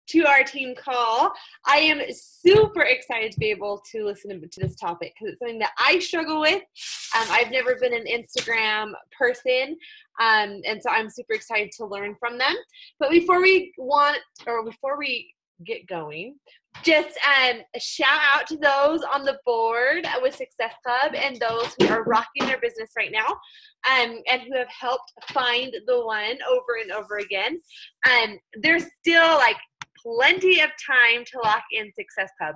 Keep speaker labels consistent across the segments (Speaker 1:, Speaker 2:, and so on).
Speaker 1: to our team call. I am super excited to be able to listen to this topic because it's something that I struggle with. I've never been an Instagram person, and so I'm super excited to learn from them. But before we get going, just shout out to those on the board with Success Club and those who are rocking their business right now, and who have helped find the one over and over again. There's still plenty of time to lock in Success Club.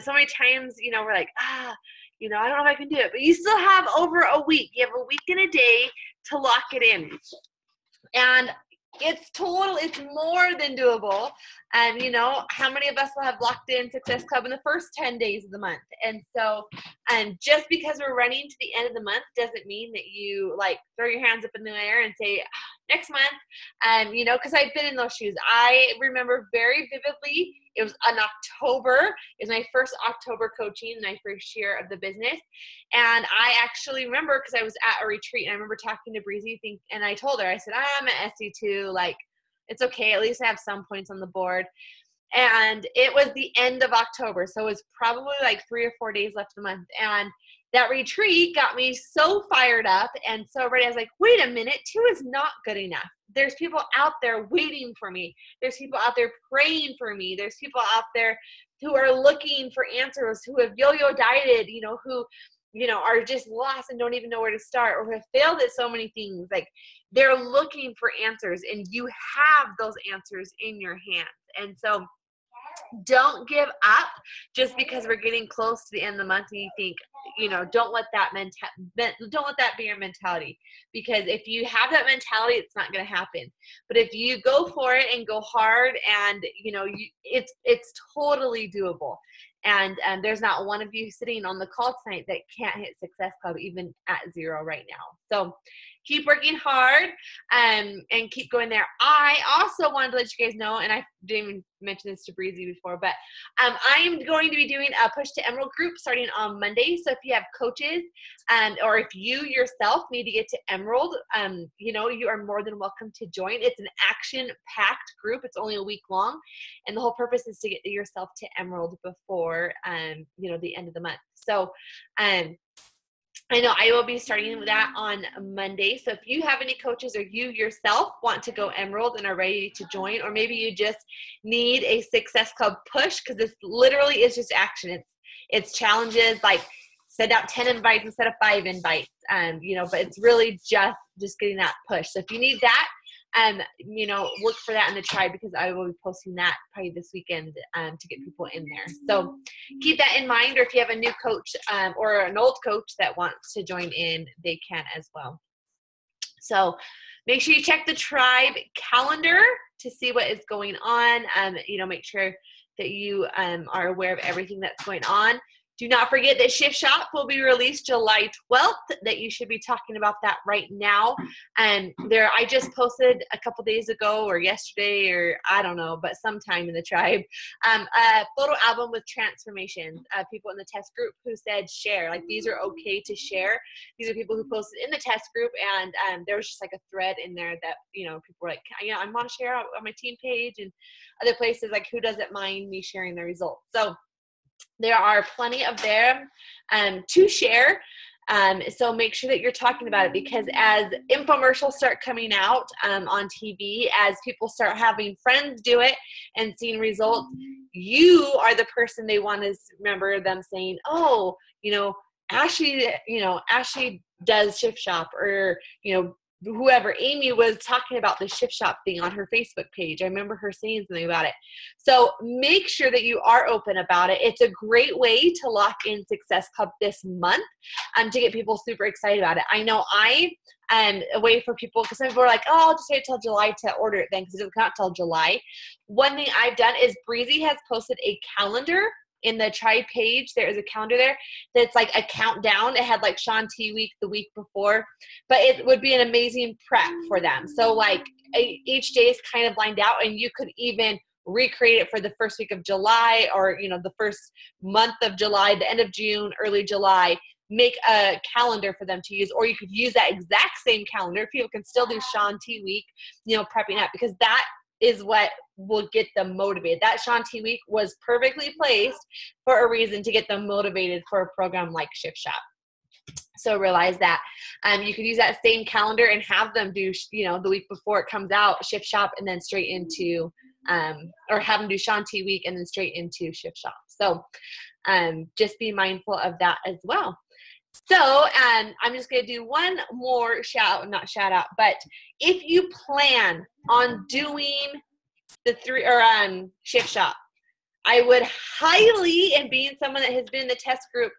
Speaker 1: So many times, we're like, I don't know if I can do it, but you still have over a week. You have a week and a day to lock it in. And it's more than doable. How many of us will have locked in Success Club in the first 10 days of the month? And so, just because we're running to the end of the month doesn't mean that you throw your hands up in the air and say, next month, because I've been in those shoes. I remember very vividly, it was in October. It was my first October coaching, my first year of the business. And I actually remember, because I was at a retreat, and I remember talking to Breezy, and I told her, I said, I'm at SC2, it's okay, at least I have some points on the board. And it was the end of October, so it was probably 3 or 4 days left of the month. And that retreat got me so fired up and so ready. I was like, wait a minute, 2 is not good enough. There's people out there waiting for me. There's people out there praying for me. There's people out there who are looking for answers, who have yo-yo dieted, who are just lost and don't even know where to start, or have failed at so many things. They're looking for answers, and you have those answers in your hands. And so don't give up just because we're getting close to the end of the month and you think, don't let that be your mentality, because if you have that mentality, it's not going to happen. But if you go for it and go hard, and it's totally doable. And there's not one of you sitting on the call tonight that can't hit Success Club even at 0 right now. So keep working hard and keep going there. I also wanted to let you guys know, and I didn't even mention this to Breezy before, but I am going to be doing a Push to Emerald group starting on Monday. So if you have coaches or if you yourself need to get to Emerald, you are more than welcome to join. It's an action-packed group. It's only a week long, and the whole purpose is to get yourself to Emerald before the end of the month. So I know I will be starting with that on Monday. So if you have any coaches or you yourself want to go Emerald and are ready to join, or maybe you just need a Success Club push, because this literally is just action. It's challenges, send out 10 invites instead of 5 invites, but it's really just getting that push. So if you need that, look for that in the tribe, because I will be posting that probably this weekend to get people in there. So keep that in mind, or if you have a new coach or an old coach that wants to join in, they can as well. So make sure you check the tribe calendar to see what is going on. Make sure that you are aware of everything that's going on. Do not forget that Shift Shop will be released July 12th, that you should be talking about that right now. I just posted a couple days ago or yesterday, or I don't know, but sometime in the tribe, a photo album with transformations. People in the test group who said share, these are okay to share. These are people who posted in the test group, and there was just a thread in there that, people were like, I want to share on my team page, and other places, who doesn't mind me sharing the results. So there are plenty of them to share. So make sure that you're talking about it, because as infomercials start coming out on TV, as people start having friends do it and seeing results, you are the person they want to remember them saying, oh, Ashley does Shift Shop, or, whoever, Amy was talking about the Shift Shop thing on her Facebook page. I remember her saying something about it. So make sure that you are open about it. It's a great way to lock in Success Club this month to get people super excited about it. I know I am a way for people, because some people are like, oh, I'll just wait till July to order it then, because it doesn't come out till July. One thing I've done is Breezy has posted a calendar in the tribe page. There is a calendar there that's a countdown. It had Shaun T week the week before, but it would be an amazing prep for them. So each day is kind of lined out, and you could even recreate it for the first week of July, or the first month of July, the end of June, early July. Make a calendar for them to use, or you could use that exact same calendar. People can still do Shaun T week, prepping up, because that is what will get them motivated. That Shanti week was perfectly placed for a reason to get them motivated for a program like Shift Shop. So realize that you can use that same calendar and have them do, the week before it comes out, Shift Shop, and then straight into, or have them do Shanti week and then straight into Shift Shop. So just be mindful of that as well. So I'm just going to do one more not shout out, but if you plan on doing the Shift Shop, I would highly, and being someone that has been in the test group,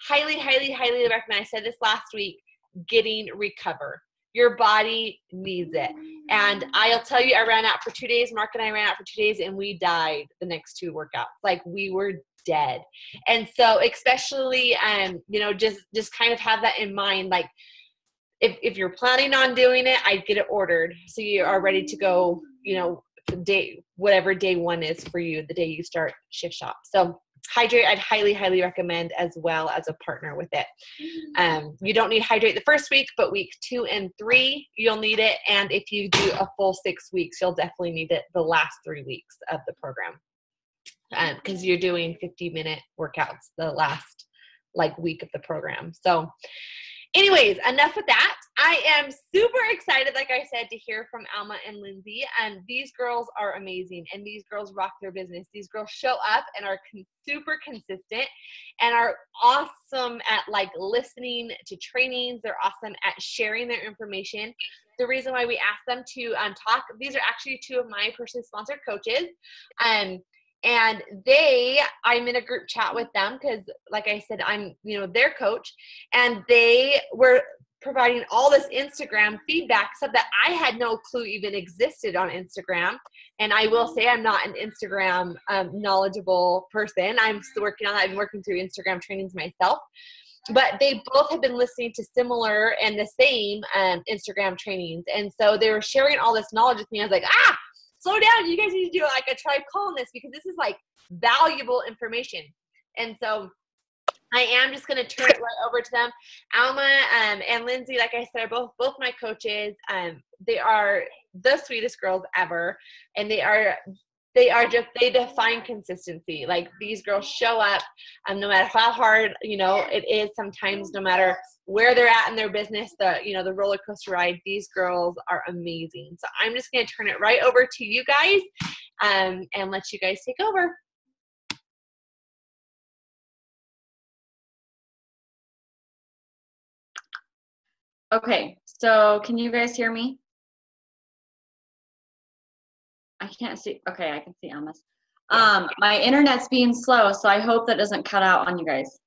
Speaker 1: highly, highly, highly recommend, I said this last week, getting Recover. Your body needs it. And I'll tell you, I ran out for 2 days. Mark and I ran out for 2 days, and we died the next 2 workouts. Like, we were dead. And so especially, just kind of have that in mind. Like, if you're planning on doing it, I'd get it ordered so you are ready to go, whatever day one is for you, the day you start Shift Shop. So hydrate, I'd highly, highly recommend, as well as a partner with it. You don't need hydrate the first week, but week 2 and 3, you'll need it. And if you do a full 6 weeks, you'll definitely need it the last 3 weeks of the program. Because you're doing 50-minute workouts the last week of the program. So anyways, enough with that. I am super excited, like I said, to hear from Alma and Lindsay. And these girls are amazing, and these girls rock their business. These girls show up and are super consistent and are awesome at listening to trainings. They're awesome at sharing their information. The reason why we asked them to talk, these are actually 2 of my personally sponsored coaches. And I'm in a group chat with them because, like I said, I'm, their coach, and they were providing all this Instagram feedback, stuff that I had no clue even existed on Instagram. And I will say I'm not an Instagram knowledgeable person. I'm still working on that. I've been working through Instagram trainings myself. But they both have been listening to similar and the same Instagram trainings. And so they were sharing all this knowledge with me. I was like, slow down. You guys need to do a tribe call on this, because this is valuable information. And so I am just going to turn it right over to them. Alma and Lindsay, like I said, are both my coaches. They are the sweetest girls ever. And they define consistency. These girls show up, no matter how hard, it is sometimes, no matter where they're at in their business, the roller coaster ride, these girls are amazing. So I'm just going to turn it right over to you guys, and let you guys take over.
Speaker 2: Okay, so can you guys hear me? I can't see. Okay, I can see Alma's. My internet's being slow, so I hope that doesn't cut out on you guys.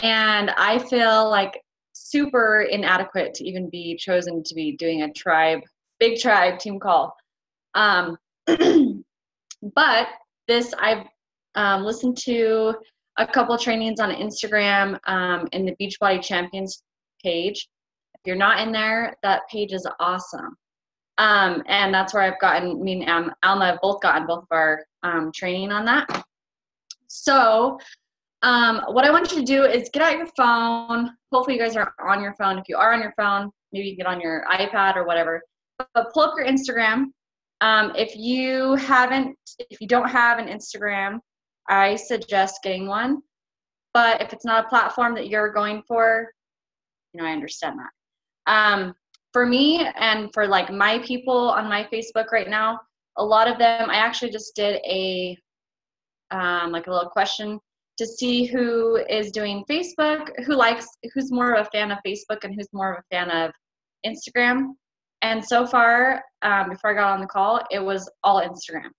Speaker 2: And I feel super inadequate to even be chosen to be doing a big tribe team call. But I've listened to a couple trainings on Instagram in the Beachbody Champions page. If you're not in there, that page is awesome. And that's where I've gotten, me and Alma have both gotten both of our training on that. So what I want you to do is get out your phone. Hopefully you guys are on your phone. If you are on your phone, maybe you can get on your iPad or whatever. But pull up your Instagram. If you don't have an Instagram, I suggest getting one. But if it's not a platform that you're going for, I understand that. For me and for my people on my Facebook right now, a lot of them, I actually just did a little question to see who is doing Facebook, who's more of a fan of Facebook and who's more of a fan of Instagram. And so far, before I got on the call, it was all Instagram.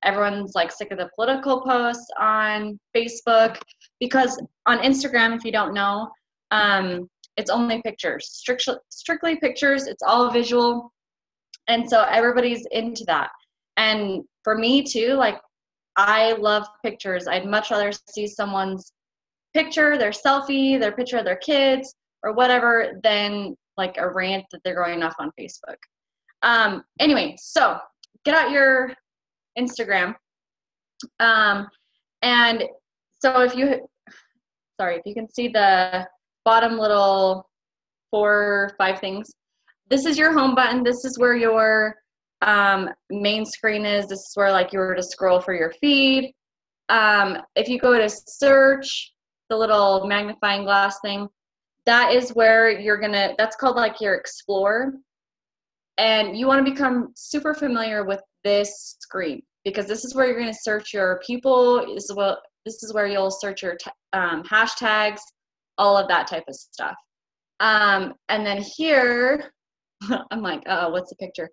Speaker 2: Everyone's sick of the political posts on Facebook, because on Instagram, if you don't know, it's only pictures, strictly pictures. It's all visual. And so everybody's into that. And for me too, I love pictures. I'd much rather see someone's picture, their selfie, their picture of their kids or whatever than a rant that they're going off on Facebook. Anyway, so get out your Instagram. And so if you can see the bottom little 4 or 5 things, this is your home button. This is where your Main screen is, this is where like you were to scroll for your feed. If you go to search, the little magnifying glass thing, that is where that's called like your explore. And you want to become super familiar with this screen, because this is where you're going to search your people. This is where you'll search your hashtags, all of that type of stuff. And then here, I'm like, oh, what's the picture?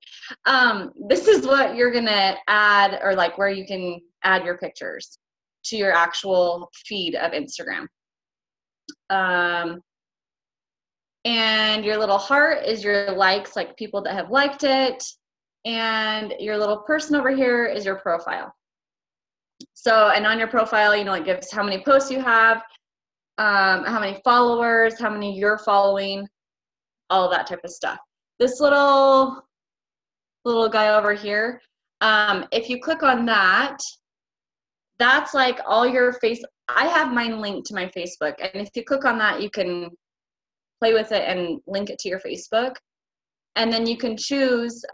Speaker 2: This is what you're going to add, or like where you can add your pictures to your actual feed of Instagram. And your little heart is your likes, like people that have liked it. And your little person over here is your profile. So, and on your profile, you know, it gives how many posts you have, how many followers, how many you're following, all of that type of stuff. This little guy over here, if you click on that, that's like all your I have mine linked to my Facebook. And if you click on that, you can play with it and link it to your Facebook. And then you can choose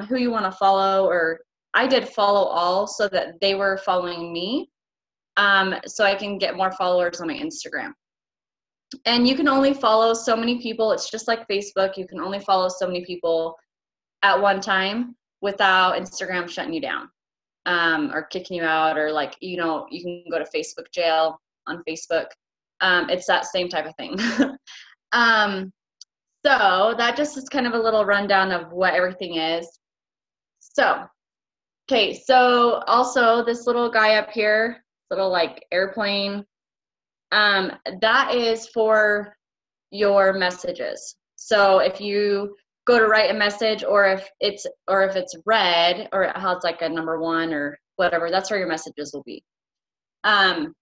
Speaker 2: who you want to follow, or I did follow all so that they were following me, so I can get more followers on my Instagram. And you can only follow so many people. It's just like Facebook. You can only follow so many people at one time without Instagram shutting you down, or kicking you out, or like, you know, you can go to Facebook jail on Facebook. It's that same type of thing. So that just is kind of a little rundown of what everything is. So, okay, so also this little guy up here, little like airplane, that is for your messages. So if you go to write a message, or if it's red, or it has like a number 1 or whatever, that's where your messages will be. And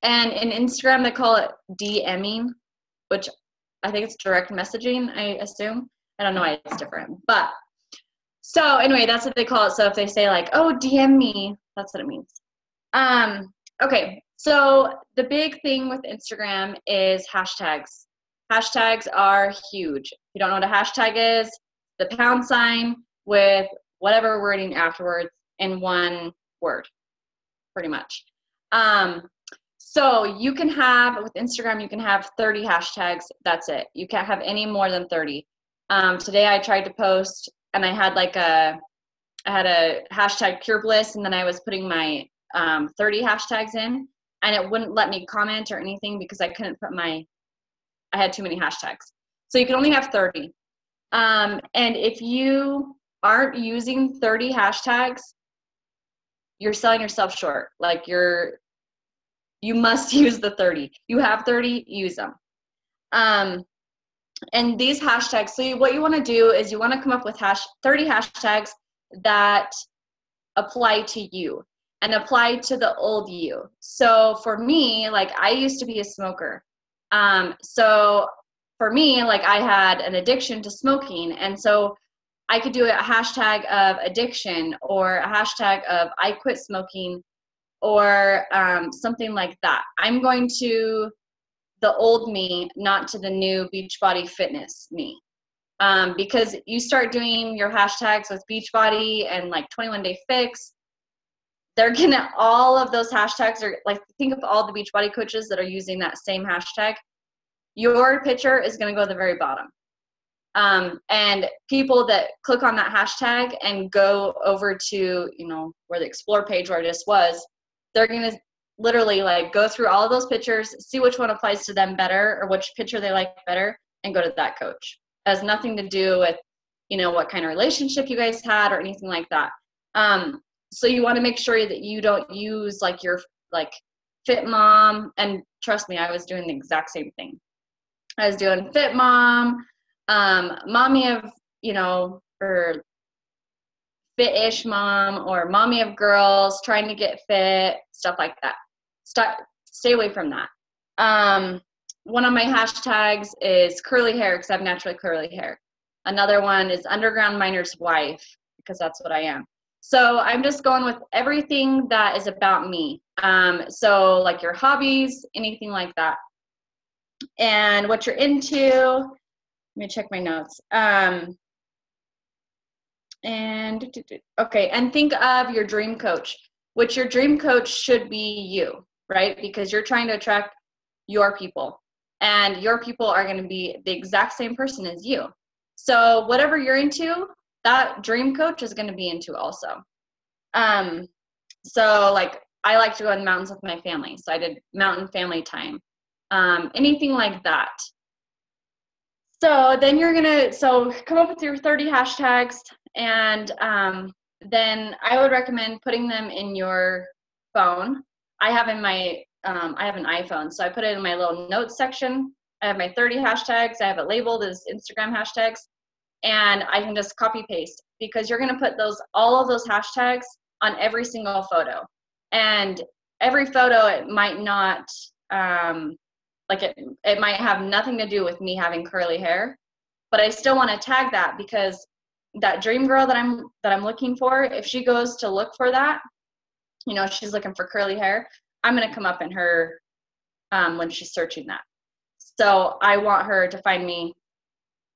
Speaker 2: in Instagram, they call it DMing, which I think it's direct messaging, I assume. I don't know why it's different. But, so anyway, that's what they call it. So if they say like, oh, DM me, that's what it means. Okay, so the big thing with Instagram is hashtags. Hashtags are huge. If you don't know what a hashtag is, the # with whatever wording afterwards in one word, pretty much. So you can have, with Instagram, you can have 30 hashtags. That's it. You can't have any more than 30. Today I tried to post, and I had a hashtag pure bliss, and then I was putting my 30 hashtags in, and it wouldn't let me comment or anything because I couldn't put I had too many hashtags. So you can only have 30. And if you aren't using 30 hashtags, you're selling yourself short. Like you must use the 30. You have 30, use them. And these hashtags, so what you want to do is you want to come up with 30 hashtags that apply to you and apply to the old you. So for me, like I used to be a smoker. So for me, like I had an addiction to smoking. And so I could do a hashtag of addiction, or a hashtag of I quit smoking, or something like that. I'm going to the old me, not to the new Beachbody fitness me. Because you start doing your hashtags with Beachbody and like 21 Day Fix, they're gonna, all of those hashtags are like, think of all the Beachbody coaches that are using that same hashtag. Your picture is gonna go to the very bottom. And people that click on that hashtag and go over to, you know, where the explore page where I just was, they're going to literally like go through all of those pictures, see which one applies to them better, or which picture they like better, and go to that coach. It has nothing to do with, you know, what kind of relationship you guys had or anything like that. So you want to make sure that you don't use like your like fit mom. And trust me, I was doing the exact same thing. I was doing fit mom, mommy of, you know, or fit-ish mom, or mommy of girls trying to get fit, stuff like that. Stay away from that. One of my hashtags is curly hair, because I have naturally curly hair. Another one is underground miner's wife, because that's what I am. So I'm just going with everything that is about me. So like your hobbies, anything like that. And what you're into. Let me check my notes. And okay, and think of your dream coach, which your dream coach should be you, right? Because you're trying to attract your people, and your people are going to be the exact same person as you. So whatever you're into, that dream coach is going to be into also. So like I like to go in the mountains with my family, so I did mountain family time, anything like that. So then you're gonna come up with your 30 hashtags, and then I would recommend putting them in your phone. I have an iPhone, so I put it in my little notes section. I have my 30 hashtags. I have it labeled as Instagram hashtags, and I can just copy paste, because you're gonna put all of those hashtags on every single photo, and every photo it might not. Like it might have nothing to do with me having curly hair, but I still want to tag that, because that dream girl that I'm looking for, if she goes to look for that, she's looking for curly hair, I'm going to come up in her when she's searching that. So I want her to find me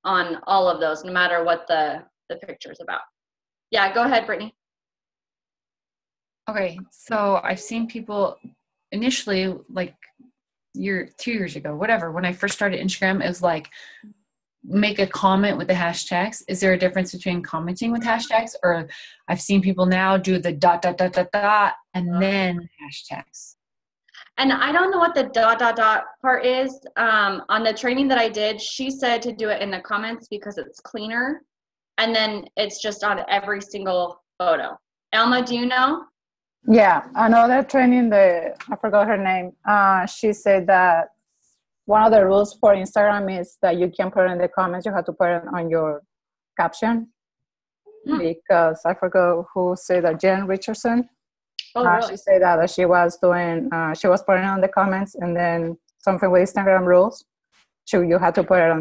Speaker 2: on all of those, no matter what the picture's about. Yeah, go ahead, Brittany.
Speaker 3: Okay, so I've seen people initially, like 2 years ago, whatever, when I first started Instagram, it was like make a comment with the hashtags. Is there a difference between commenting with hashtags, or I've seen people now do the ... and then hashtags?
Speaker 2: And I don't know what the ... part is. On the training that I did, she said to do it in the comments because it's cleaner, and then it's just on every single photo. Alma, do you know?
Speaker 4: Yeah, another training, I forgot her name. She said that one of the rules for Instagram is that you can't put it in the comments. You have to put it on your caption. Because I forgot who said that, Jen Richardson.
Speaker 2: Oh, really?
Speaker 4: She said that she was putting it on the comments, and then something with Instagram rules. You have to put it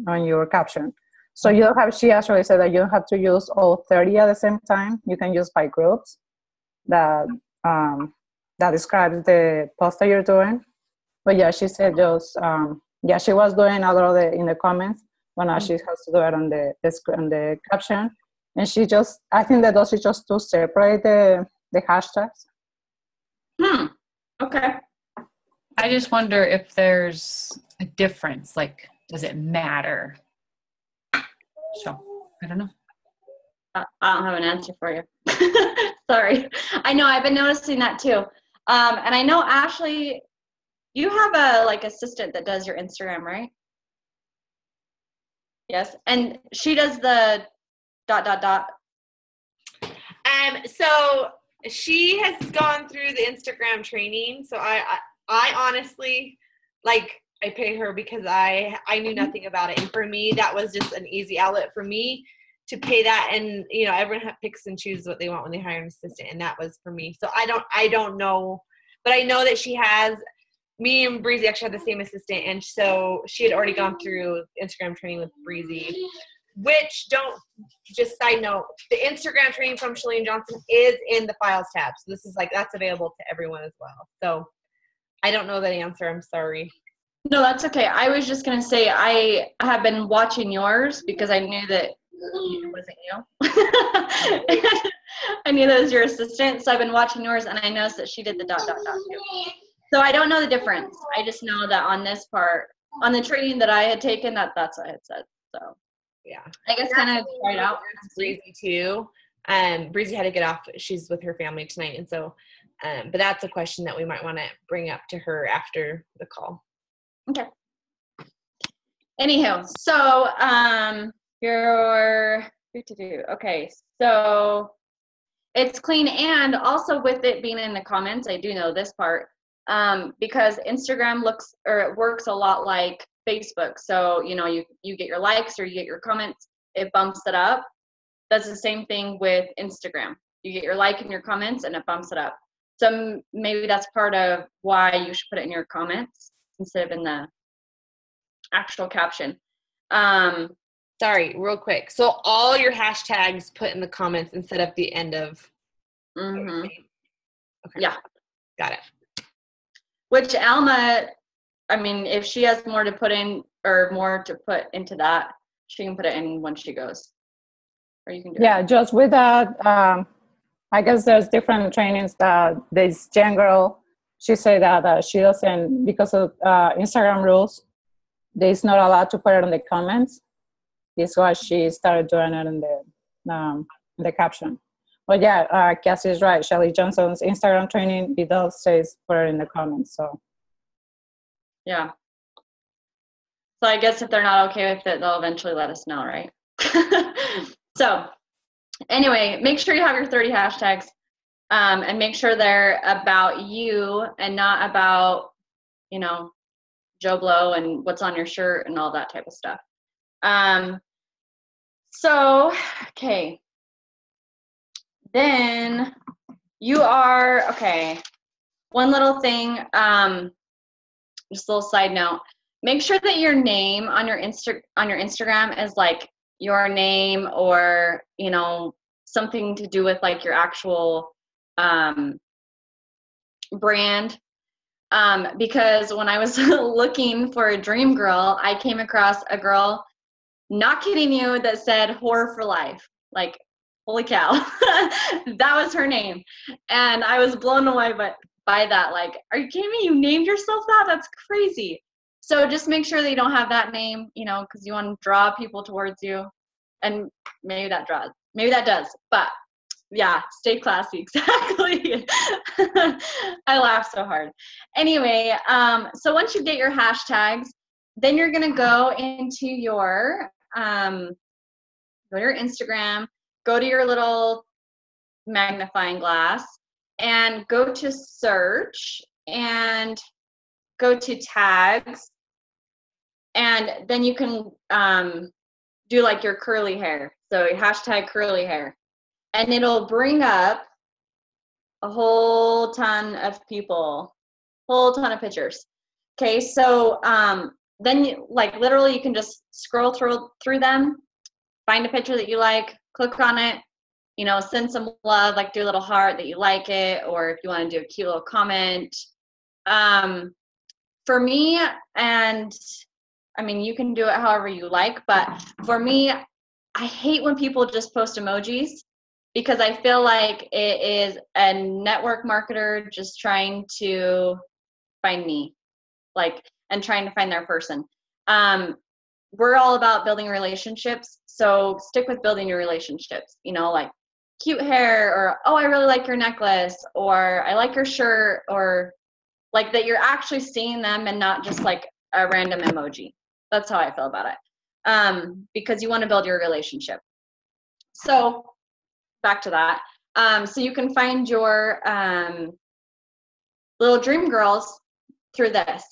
Speaker 4: on your caption. So she actually said that you don't have to use all 30 at the same time. You can use by groups that describes the post that you're doing. But yeah, she said she was doing a lot of it in the comments, but now she has to do it on the caption. And I think that those is just to separate the hashtags.
Speaker 2: Okay.
Speaker 3: I just wonder if there's a difference. Like, does it matter? So, I don't know.
Speaker 2: I don't have an answer for you. Sorry. I know, I've been noticing that too. And I know, Ashley, you have a assistant that does your Instagram, right? Yes. And she does the ...
Speaker 1: So she has gone through the Instagram training. So I honestly, I pay her because I knew nothing about it. And for me, that was just an easy outlet for me to pay that. And, everyone picks and chooses what they want when they hire an assistant. And that was for me. So I don't know, but I know that she has. Me and Breezy actually had the same assistant, and so she had already gone through Instagram training with Breezy, which just side note, the Instagram training from Shalene Johnson is in the files tab. So this is that's available to everyone as well. So I don't know that answer. I'm sorry.
Speaker 2: No, that's okay. I was just going to say I have been watching yours because I knew that it wasn't you. I knew that was your assistant. So I've been watching yours, and I noticed that she did the ... too. So I don't know the difference. I just know that on this part, on the training that I had taken, that's what I had said. So
Speaker 1: yeah,
Speaker 2: I guess kind of try it out.
Speaker 1: Breezy too. Breezy had to get off. She's with her family tonight, and so, but that's a question that we might want to bring up to her after the call.
Speaker 2: Okay. Anywho, so okay, so it's clean, and also with it being in the comments, I do know this part. Because Instagram works a lot like Facebook. So, you get your likes or you get your comments, it bumps it up. That's the same thing with Instagram. You get your like and your comments, and it bumps it up. So maybe that's part of why you should put it in your comments instead of in the actual caption.
Speaker 1: Sorry, real quick. So all your hashtags put in the comments instead of the end of.
Speaker 2: Mm-hmm.
Speaker 1: Okay.
Speaker 2: Yeah.
Speaker 1: Got it.
Speaker 2: Which Alma, if she has more to put in or more to put into that, she can put it in when she goes. or you can do
Speaker 4: Yeah,
Speaker 2: it.
Speaker 4: just with that, I guess there's different trainings that this Jen girl, she said that she doesn't, because of Instagram rules, there's not allowed to put it in the comments. This is why she started doing it in the caption. But yeah, Cassie's right. Shelly Johnson's Instagram training, it does say put it in the comments. So
Speaker 2: Yeah. So I guess if they're not okay with it, they'll eventually let us know, right? So anyway, make sure you have your 30 hashtags, and make sure they're about you and not about, you know, Joe Blow and what's on your shirt and all that type of stuff. So, okay. Then you are, okay, one little thing, just a little side note. Make sure that your name on your Instagram is like your name, or, you know, something to do with like your actual brand. Because when I was looking for a dream girl, I came across a girl, not kidding you, that said "Whore for Life." Like, holy cow. That was her name. And I was blown away by that. Like, are you kidding me? You named yourself that? That's crazy. So just make sure that you don't have that name, you know, because you want to draw people towards you. And maybe that does. But yeah, stay classy. Exactly. I laugh so hard. Anyway, so once you get your hashtags, then you're going to go into your Instagram, go to your little magnifying glass, and go to search and go to tags, and then you can do like your curly hair. So hashtag curly hair, and it'll bring up a whole ton of people, whole ton of pictures. Okay, so then you, like, literally you can just scroll through them, find a picture that you like, click on it, you know, send some love, like do a little heart that you like it, or if you want to do a cute little comment. For me, and I mean, you can do it however you like, but for me, I hate when people just post emojis, because I feel like it is a network marketer just trying to find me, like, and trying to find their person. We're all about building relationships, so stick with building your relationships, you know, like cute hair, or, oh, I really like your necklace, or I like your shirt, or like that you're actually seeing them and not just like a random emoji. That's how I feel about it, because you want to build your relationship. So back to that. So you can find your little dream girls through this.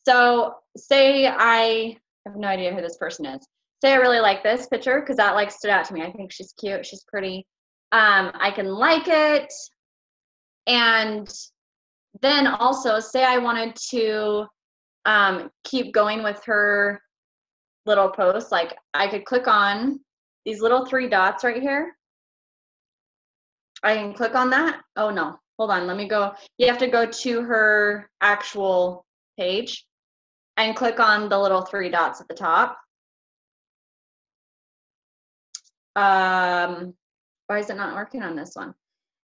Speaker 2: So say I have no idea who this person is. Say I really like this picture because that like stood out to me. I think she's cute, she's pretty. I can like it. And then also say I wanted to keep going with her little post, like I could click on these little 3 dots right here. I can click on that. Oh no, hold on, let me go. You have to go to her actual page and click on the little 3 dots at the top. Why is it not working on this one?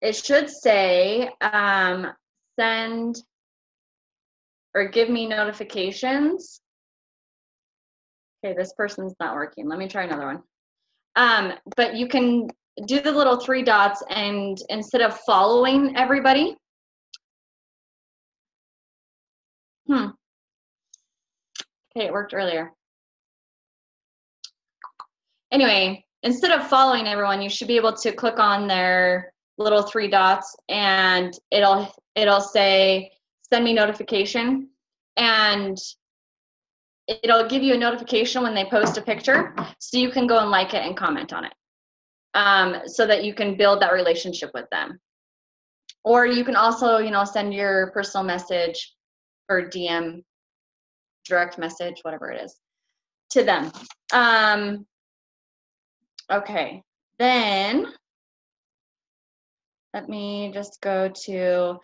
Speaker 2: It should say send or give me notifications. Okay, this person's not working. Let me try another one. But you can do the little 3 dots, and instead of following everybody, okay, it worked earlier. Anyway, instead of following everyone, you should be able to click on their little 3 dots, and it'll say send me notification, and it'll give you a notification when they post a picture, so you can go and like it and comment on it, so that you can build that relationship with them. Or you can also, you know, send your personal message or DM, direct message, whatever it is, to them. Okay, then let me just go to,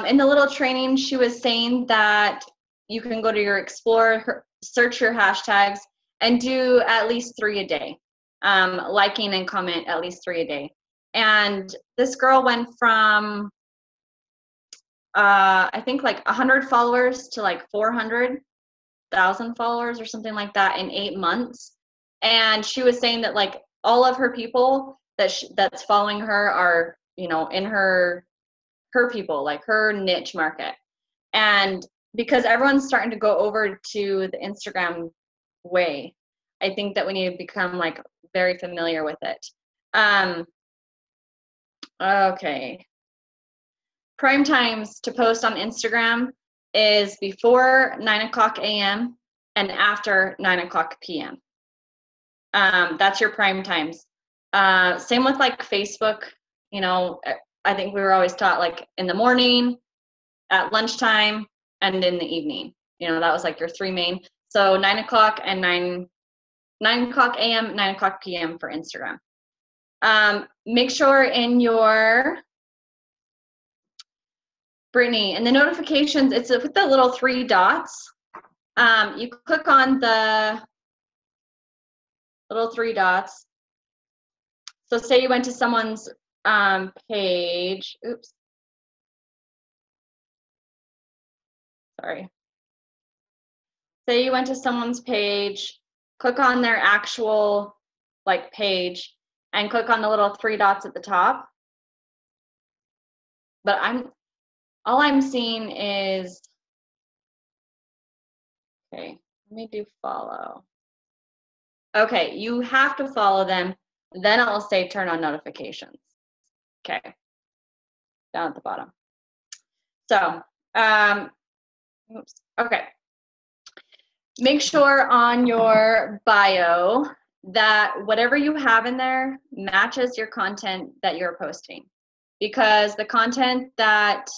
Speaker 2: in the little training, she was saying that you can go to your Explorer, search your hashtags, and do at least 3 a day. liking and comment at least 3 a day. And this girl went from, I think like 100 followers to like 400,000 followers or something like that in 8 months. And she was saying that like all of her people that's following her are, you know, in her people, like her niche market. And because everyone's starting to go over to the Instagram way, I think that we need to become like very familiar with it. Okay. Prime times to post on Instagram is before 9:00 a.m. and after 9:00 p.m. That's your prime times. Same with like Facebook, you know, I think we were always taught like in the morning, at lunchtime, and in the evening. You know, that was like your 3 main. So 9:00 and 9:00 a.m., 9:00 p.m. for Instagram. Make sure in your Brittany, in the notifications, it's with the little 3 dots. You click on the little 3 dots. So say you went to someone's page. Oops. Sorry. Say you went to someone's page, click on their actual like page and click on the little 3 dots at the top. But all I'm seeing is, okay, let me do follow. Okay, you have to follow them. Then it'll say turn on notifications. Okay, down at the bottom. So, oops, okay. Make sure on your bio that whatever you have in there matches your content that you're posting. Because the content that,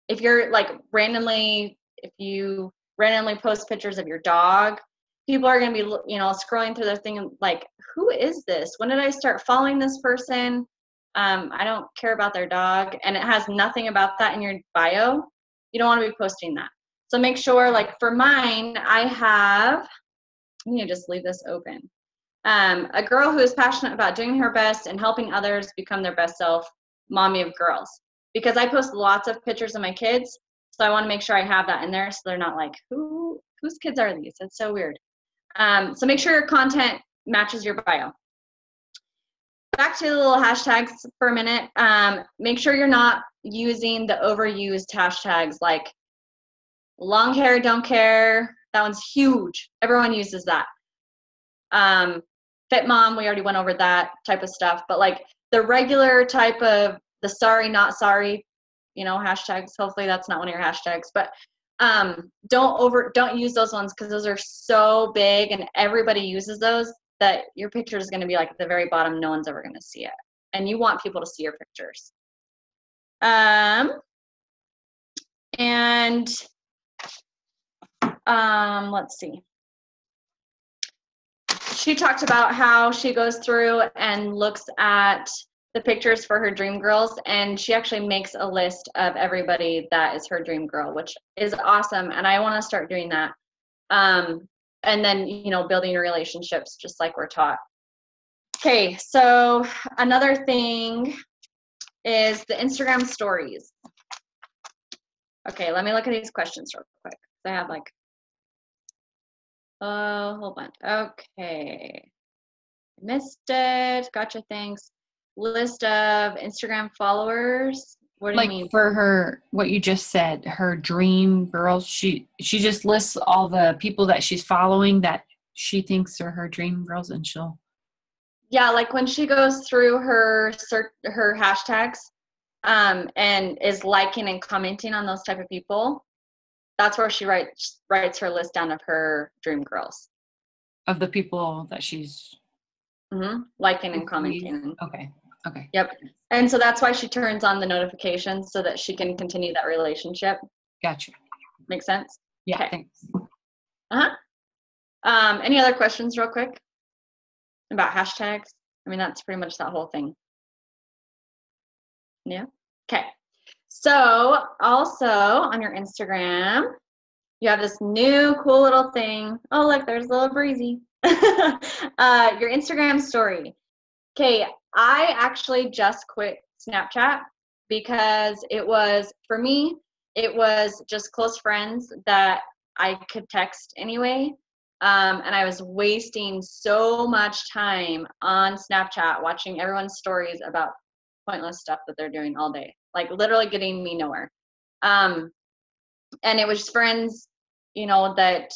Speaker 2: if you're like if you randomly post pictures of your dog, people are going to be, you know, scrolling through their thing and like, who is this? When did I start following this person? I don't care about their dog, and it has nothing about that in your bio. You don't want to be posting that. So make sure, like for mine, I have, I'm going to just leave this open. A girl who is passionate about doing her best and helping others become their best self, mommy of girls. Because I post lots of pictures of my kids, so I want to make sure I have that in there so they're not like, whose kids are these? It's so weird. So make sure your content matches your bio. Back to the little hashtags for a minute. Make sure you're not using the overused hashtags like long hair, don't care. That one's huge. Everyone uses that. Fit mom, we already went over that type of stuff. But like the regular type of the sorry, not sorry, you know, hashtags. Hopefully that's not one of your hashtags. But don't use those ones because those are so big and everybody uses those that your picture is going to be like at the very bottom. No one's ever going to see it. And you want people to see your pictures. Let's see. She talked about how she goes through and looks at the pictures for her dream girls, and she actually makes a list of everybody that is her dream girl, which is awesome. And I want to start doing that. And then, you know, building relationships just like we're taught. Okay, so another thing is the Instagram stories. Okay, let me look at these questions real quick. I have like a whole bunch. Okay. Missed it. Gotcha, thanks. List of Instagram followers. What do you mean?
Speaker 3: For her, what you just said, her dream girls, she just lists all the people that she's following that she thinks are her dream girls, and she'll.
Speaker 2: Yeah, like when she goes through her hashtags, and is liking and commenting on those type of people, that's where she writes her list down of her dream girls.
Speaker 3: Of the people that she's
Speaker 2: liking and commenting.
Speaker 3: Okay.
Speaker 2: Yep. And so that's why she turns on the notifications so that she can continue that relationship.
Speaker 3: Gotcha.
Speaker 2: Make sense?
Speaker 3: Yeah,
Speaker 2: okay.
Speaker 3: Thanks.
Speaker 2: Any other questions real quick about hashtags? I mean, that's pretty much that whole thing. Yeah. Okay. So also on your Instagram, you have this new cool little thing. Oh, look, there's a little breezy. Your Instagram story. Okay, I actually just quit Snapchat because for me, it was just close friends that I could text anyway. And I was wasting so much time on Snapchat watching everyone's stories about pointless stuff that they're doing all day, like literally getting me nowhere. And it was friends, that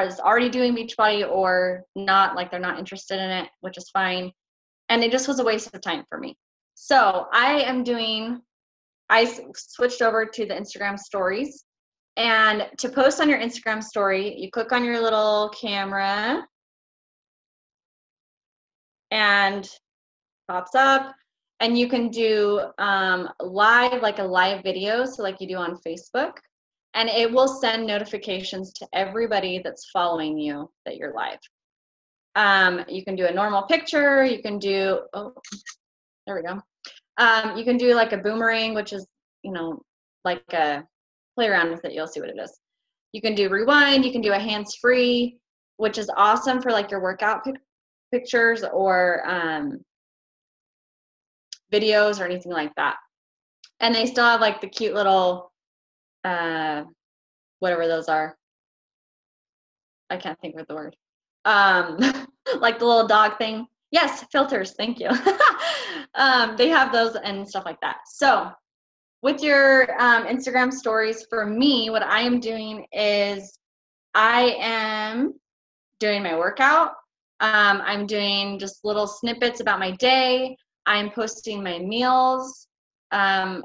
Speaker 2: is already doing Beachbody or not, like they're not interested in it, which is fine. And it just was a waste of time for me. So I switched over to the Instagram stories. And to post on your Instagram story, you click on your little camera and pops up. And you can do live, like a live video, so like you do on Facebook. And it will send notifications to everybody that's following you that you're live. You can do a normal picture. You can do, there we go. You can do like a boomerang, which is, like play around with it. You'll see what it is. You can do rewind. You can do a hands-free, which is awesome for like your workout pictures or videos or anything like that. And they still have like the cute little, whatever those are. I can't think of the word. Like the little dog thing. Yes, filters. Thank you. They have those and stuff like that. So with your Instagram stories, for me, what I am doing is I am doing my workout. I'm doing just little snippets about my day. I'm posting my meals. I'm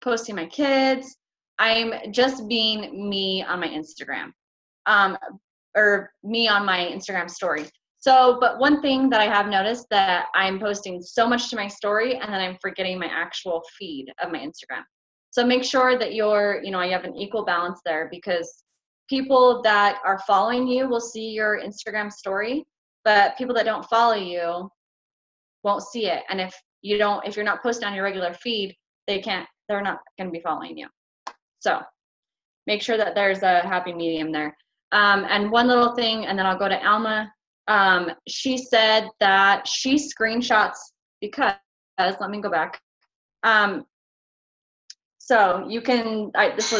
Speaker 2: posting my kids. I'm just being me on my Instagram, or me on my Instagram story. So, but one thing that I have noticed that I'm posting so much to my story and then I'm forgetting my actual feed of my Instagram. So make sure that you have an equal balance there, because people that are following you will see your Instagram story, but people that don't follow you won't see it. And if you're not posting on your regular feed, they're not going to be following you. So make sure that there's a happy medium there. And one little thing, and then I'll go to Alma. She said that she screenshots because, let me go back. So you can, this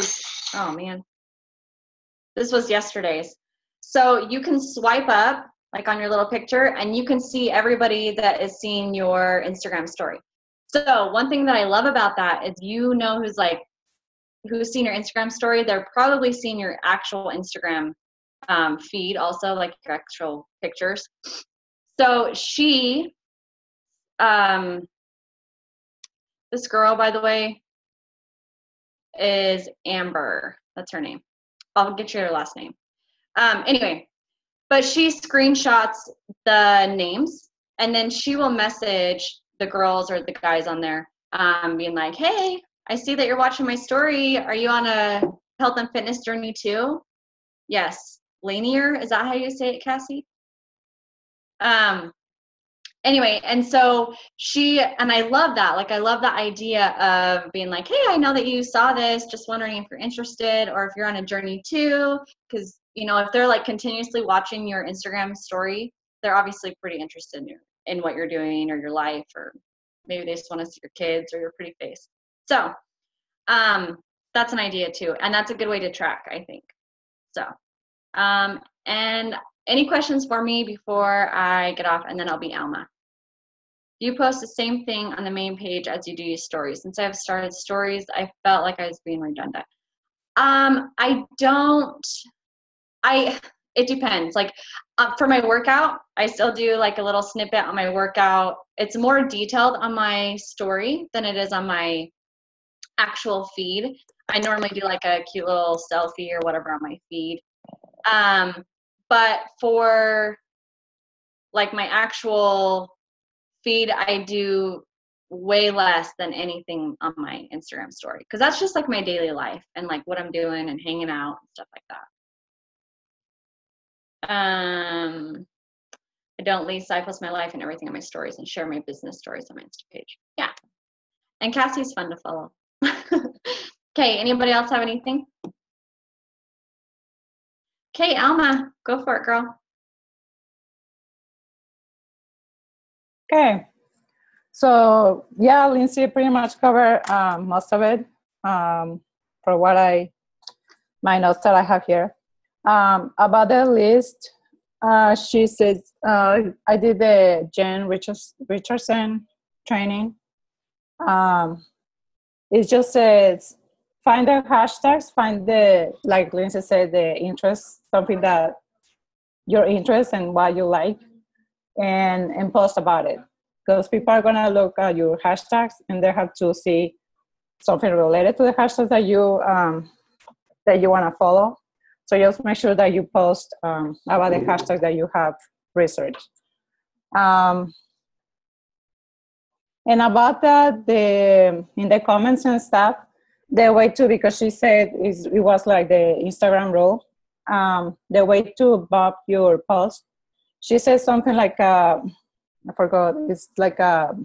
Speaker 2: was yesterday's. So you can swipe up like on your little picture and you can see everybody that is seeing your Instagram story. So one thing that I love about that is, who's seen your Instagram story, they're probably seeing your actual Instagram feed also, like your actual pictures. So she, this girl, by the way, is Amber. That's her name. I'll get you her last name. Anyway, but she screenshots the names and then she will message the girls or the guys on there, being like, hey, I see that you're watching my story. Are you on a health and fitness journey too? Yes. Linear, is that how you say it, Cassie? Anyway, and so and I love that. Like, I love the idea of being like, hey, I know that you saw this, just wondering if you're interested or if you're on a journey too. Because, if they're like continuously watching your Instagram story, they're obviously pretty interested in what you're doing or your life, or maybe they just want to see your kids or your pretty face. So that's an idea too. And that's a good way to track, I think. So, and any questions for me before I get off, and then I'll be Alma. You post the same thing on the main page as you do your stories. Since I've started stories, I felt like I was being redundant. It depends. Like for my workout, I still do like a little snippet on my workout. It's more detailed on my story than it is on my actual feed. I normally do like a cute little selfie or whatever on my feed. But for like my actual feed, I do way less than anything on my Instagram story, because that's just like my daily life and like what I'm doing and hanging out and stuff like that. I don't lease. I post my life and everything on my stories and share my business stories on my Insta page. Yeah. And Cassie's fun to follow. Okay, anybody else have anything? Okay, Alma, go for it, girl.
Speaker 4: Okay. So yeah, Lindsay pretty much covered most of it for what my notes that I have here. About the list, she says, I did the Jen Richardson training. It just says, find the hashtags, find the, like Lindsay said, the interest, something that your interest and what you like, and post about it. Because people are gonna look at your hashtags and they have to see something related to the hashtags that you want to follow. So just make sure that you post about the hashtags that you have researched. And about that, in the comments and stuff, the way to, because she said it was like the Instagram rule, the way to bump your post, she said something like, I forgot, it's like a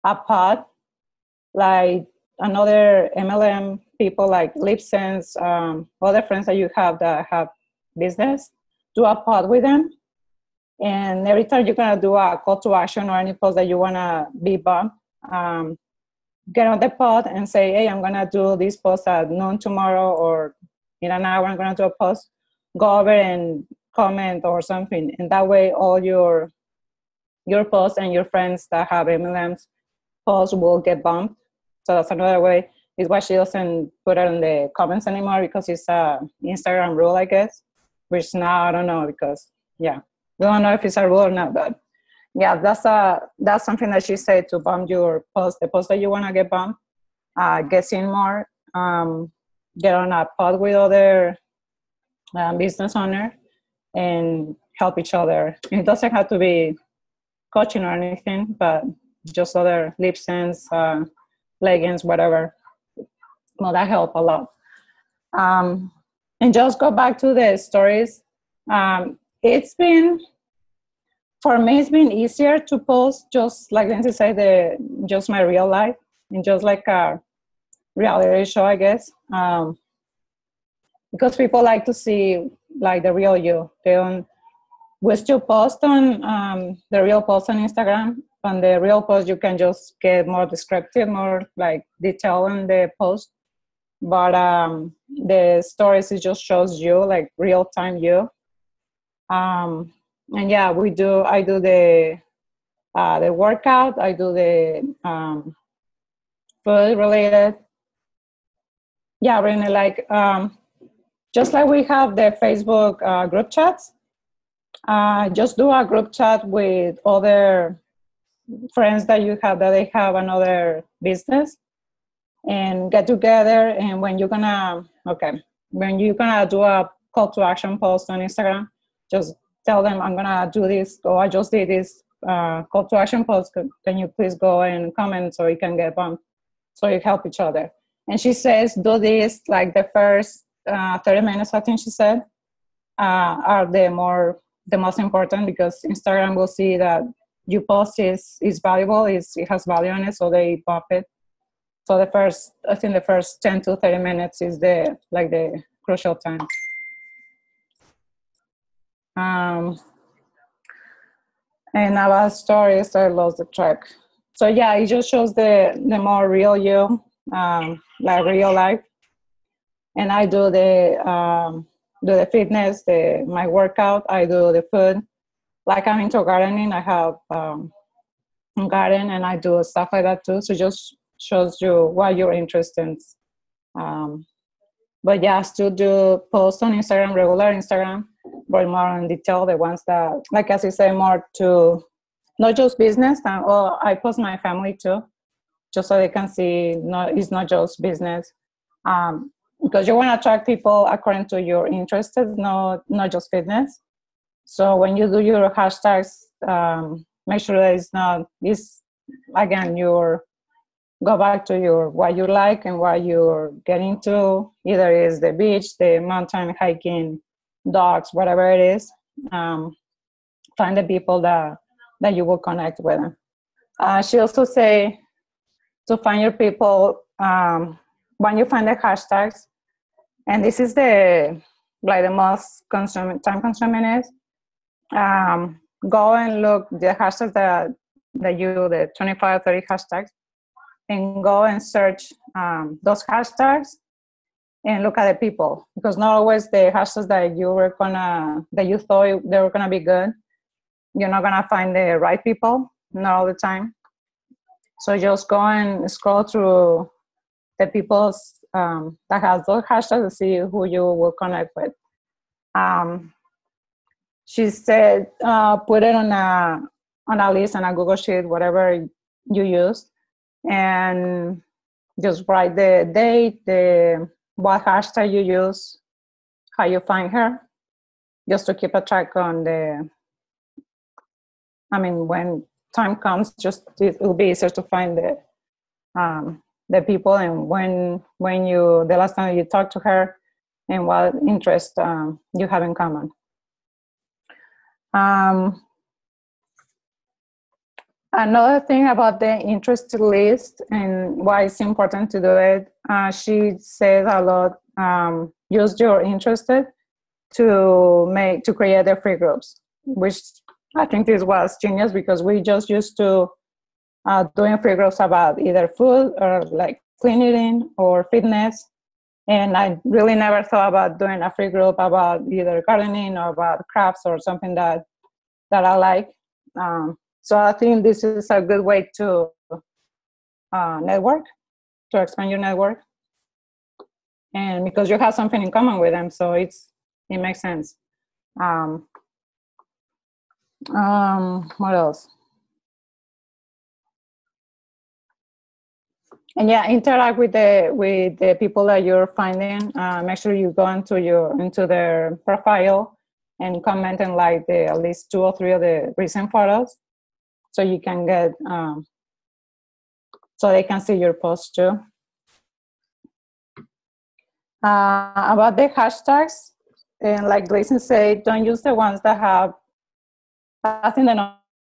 Speaker 4: pod, like another MLM people like LipSense, other friends that you have that have business, do a pod with them. And every time you're going to do a call to action or any post that you want to be bumped, get on the pod and say, hey, I'm going to do this post at noon tomorrow, or in an hour I'm going to do a post. Go over and comment or something. And that way all your posts and your friends that have MLMs posts will get bumped. So that's another way. Is why she doesn't put it in the comments anymore, because it's a Instagram rule, I guess. Which now I don't know, because yeah, we don't know if it's a rule or not. But yeah, that's something that she said, to bump your post, the post that you want to get bumped, get seen more, get on a pod with other business owner, and help each other. It doesn't have to be coaching or anything, but just other LipSense, leggings, whatever. Well, that helped a lot. And just go back to the stories. It's been, for me, it's been easier to post, just like Lindsay said, just my real life, and just like a reality show, I guess. Because people like to see like the real you. We still post on the real post on Instagram. On the real post, you can just get more descriptive, more like detail in the post. But the stories, it just shows you like real time you. And yeah, I do the workout. I do the food related. Yeah, really like just like we have the Facebook group chats. Just do a group chat with other friends that you have that they have another business, and get together. And when you're gonna do a call to action post on Instagram, just tell them, I'm gonna do this, or I just did this call to action post. Can you please go and comment so you can get bumped? So you help each other. And she says, do this like the first 30 minutes, I think she said, are the most important, because Instagram will see that your post is valuable, it has value in it, so they bump it. So the first 10 to 30 minutes is the crucial time. And about stories, I lost the track. So yeah, it just shows the more real you, like real life. And I do the fitness, my workout. I do the food. Like I'm into gardening. I have a garden, and I do stuff like that too. So just shows you what you're interested in. But yeah, I still do posts on Instagram, regular Instagram, but more in detail, the ones that, like as you say, more to not just business. And I post my family too, just so they can see it's not just business. Because you want to attract people according to your interests, not just fitness. So when you do your hashtags, make sure that go back to what you like and what you're getting to. Either is the beach, the mountain, hiking, dogs, whatever it is. Find the people that you will connect with. She also say to find your people when you find the hashtags. And this is the like the most time consuming is. Go and look the hashtags the 25, 30 hashtags, and go and search those hashtags and look at the people, because not always the hashtags that you thought they were gonna be good, you're not gonna find the right people, not all the time. So just go and scroll through the people that has those hashtags to see who you will connect with. She said, put it on a list, on a Google Sheet, whatever you use, and just write the date, what hashtag you use, how you find her, just to keep a track on when time comes, it will be easier to find the people, and when the last time you talked to her, and what interest you have in common. Another thing about the interest list and why it's important to do it, she says a lot, use your interested to create the free groups, which I think this was genius, because we just used to doing free groups about either food or like clean eating or fitness. And I really never thought about doing a free group about either gardening or about crafts or something that I like. So I think this is a good way to network, to expand your network. And because you have something in common with them, so it makes sense. What else? And yeah, interact with the people that you're finding. Make sure you go into their profile and comment and like at least 2 or 3 of the recent photos, so you can get so they can see your post too. About the hashtags, and like Lindsay said, don't use the ones that have. I think the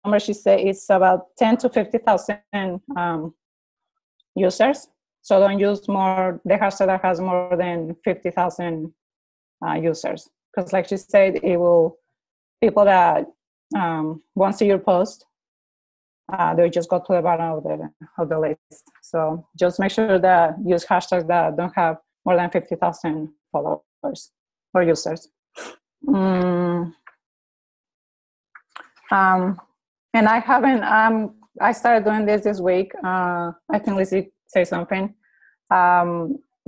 Speaker 4: number she said is about 10 to 50,000 users. So don't use the hashtag that has more than 50,000 users, because like she said, people that won't see your post, they'll just go to the bottom of the list. So just make sure that use hashtags that don't have more than 50,000 followers or users. And I started doing this week. I think Lindsay say something.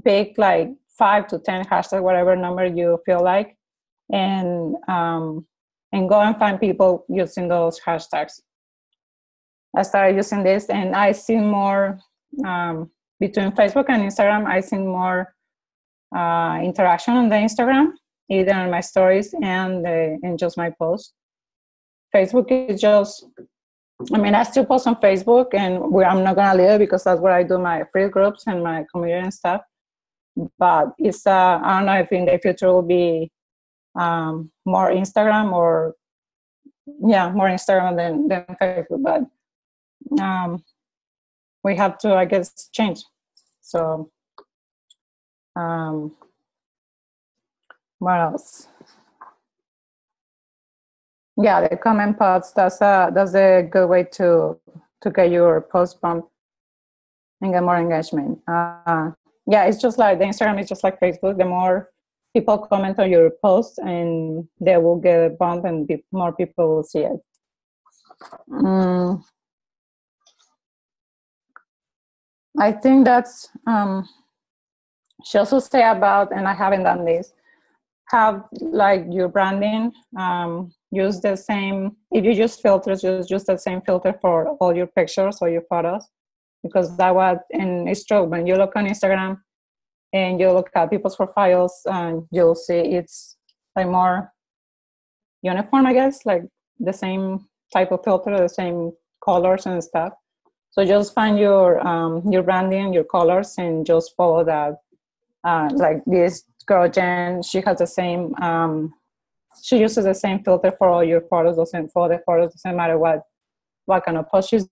Speaker 4: Pick like 5 to 10 hashtags, whatever number you feel like, and go and find people using those hashtags. I started using this, and I see more between Facebook and Instagram. I see more interaction on the Instagram, either on my stories and just my posts. Facebook is just, I still post on Facebook, and I'm not gonna leave it because that's where I do my free groups and my community and stuff. But it's I don't know if in the future will be more Instagram more Instagram than Facebook. But we have to, I guess, change. So what else? Yeah, the comment pods, that's a good way to get your post bumped and get more engagement. Yeah, it's just like the Instagram is just like Facebook. The more people comment on your posts, and they will get a bump, and more people will see it. I think that's she also say about, and I haven't done this, have like your branding, use the same, if you use filters, use the same filter for all your pictures or your photos, because and it's true, when you look on Instagram and you look at people's profiles, you'll see it's like more uniform, I guess, like the same type of filter, the same colors and stuff. So just find your branding, your colors, and just follow that. Like this girl Jen, she has the same, she uses the same filter for all your photos, for the photos, doesn't matter what kind of post she's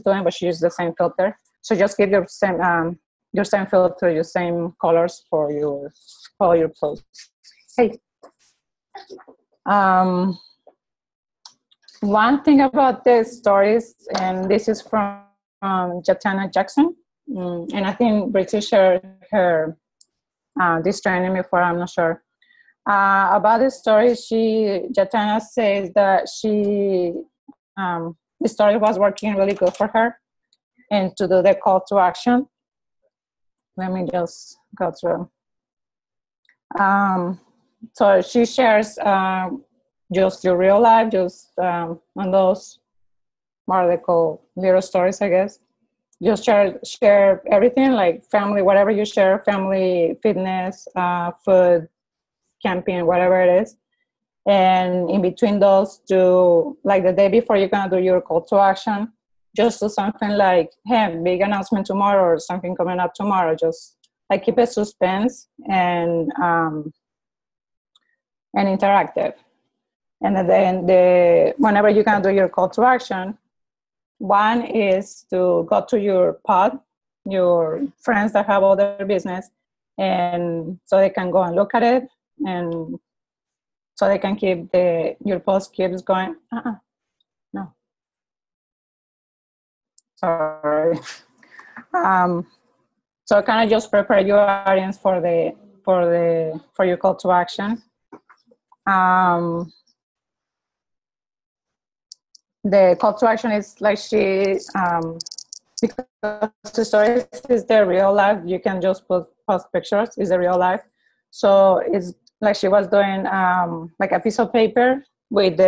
Speaker 4: doing, but she uses the same filter. So just give your same filter, your same colors for all your posts. Hey. One thing about the stories, and this is from Jatana Jackson, and I think British shared her this training before, I'm not sure. About the story, Jatana says that the story was working really good for her, and to do the call to action. Let me just go through. So she shares just your real life, just on those more they call little stories, I guess. Just share everything, like family, whatever you share, family, fitness, food, camping, whatever it is. And in between those, do like the day before you're gonna do your call to action, just do something like, hey, big announcement tomorrow or something coming up tomorrow. Just like keep it suspense and interactive. And then whenever you're gonna do your call to action, one is to go to your pod, your friends that have other business, and so they can go and look at it, and so they can keep your post keeps going. No, sorry. So kind of just prepare your audience for your call to action. The call to action is like because the story is the real life, you can just post pictures, is the real life. So it's like she was doing like a piece of paper with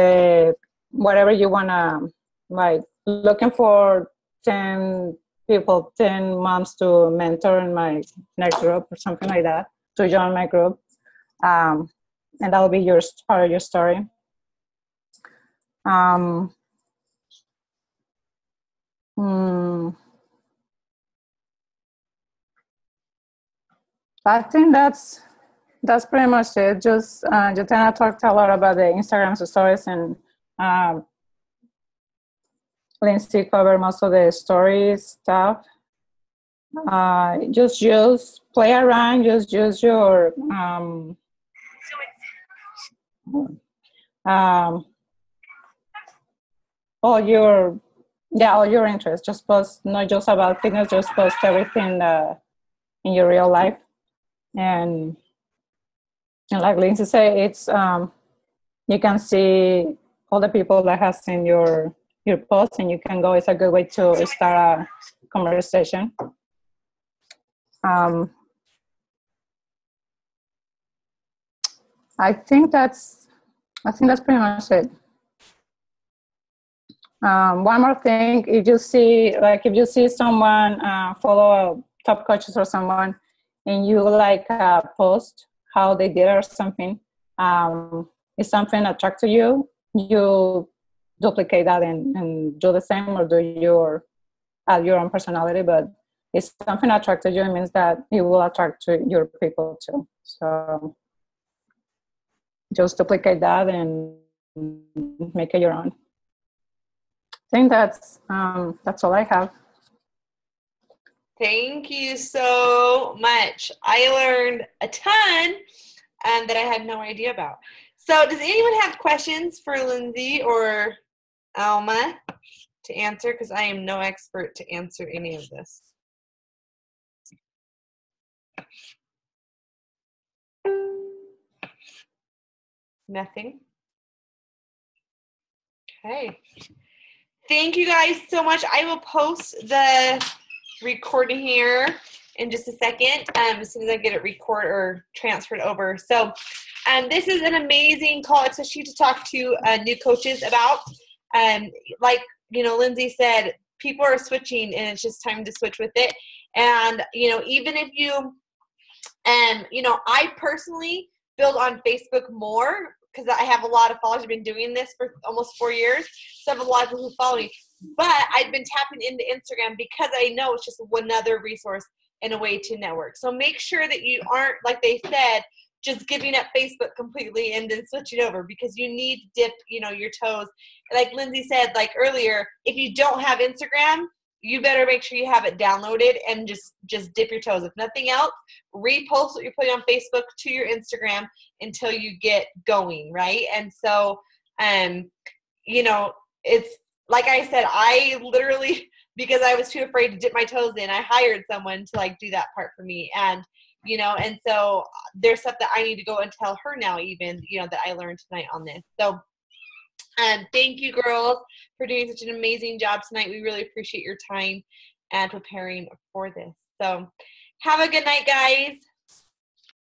Speaker 4: whatever you wanna, like looking for 10 people, 10 moms to mentor in my next group or something like that, to join my group. And that'll be part of your story. I think that's pretty much it. Just Jatana talked a lot about the Instagram stories, and Lindsay covered most of the story stuff. Just play around. Just use your all your interests. Just post, not just about fitness. Just post everything in your real life. And like Lindsay said, it's you can see all the people that has seen your post, and you can go. It's a good way to start a conversation. I think that's pretty much it. One more thing, if you see someone follow top coaches or someone, and you like post how they did or something, if something attracts to you, you duplicate that and do the same, or do add your own personality. But if something attracted you, it means that it will attract to your people too. So just duplicate that and make it your own. I think that's all I have.
Speaker 1: Thank you so much. I learned a ton that I had no idea about. So does anyone have questions for Lindsay or Alma to answer? Because I am no expert to answer any of this. Nothing? Okay. Thank you guys so much. I will post the recording here in just a second as soon as I get it recorded or transferred over. So this is an amazing call, especially to talk to new coaches about. Like, Lindsay said, people are switching and it's just time to switch with it. And, even if you, I personally build on Facebook more because I have a lot of followers. I've been doing this for almost 4 years. So I have a lot of people who follow me. But I've been tapping into Instagram because I know it's just another resource and a way to network. So make sure that you aren't, like they said, just giving up Facebook completely and then switching over, because you need to dip, your toes. Like Lindsay said, like earlier, if you don't have Instagram, you better make sure you have it downloaded and just dip your toes. If nothing else, repost what you're putting on Facebook to your Instagram until you get going, right? And so, you know, it's like I said, I literally, because I was too afraid to dip my toes in, I hired someone to like do that part for me. And, you know, and so there's stuff that I need to go and tell her now, even, you know, that I learned tonight on this. So, thank you, girls, for doing such an amazing job tonight. We really appreciate your time and preparing for this. So have a good night, guys.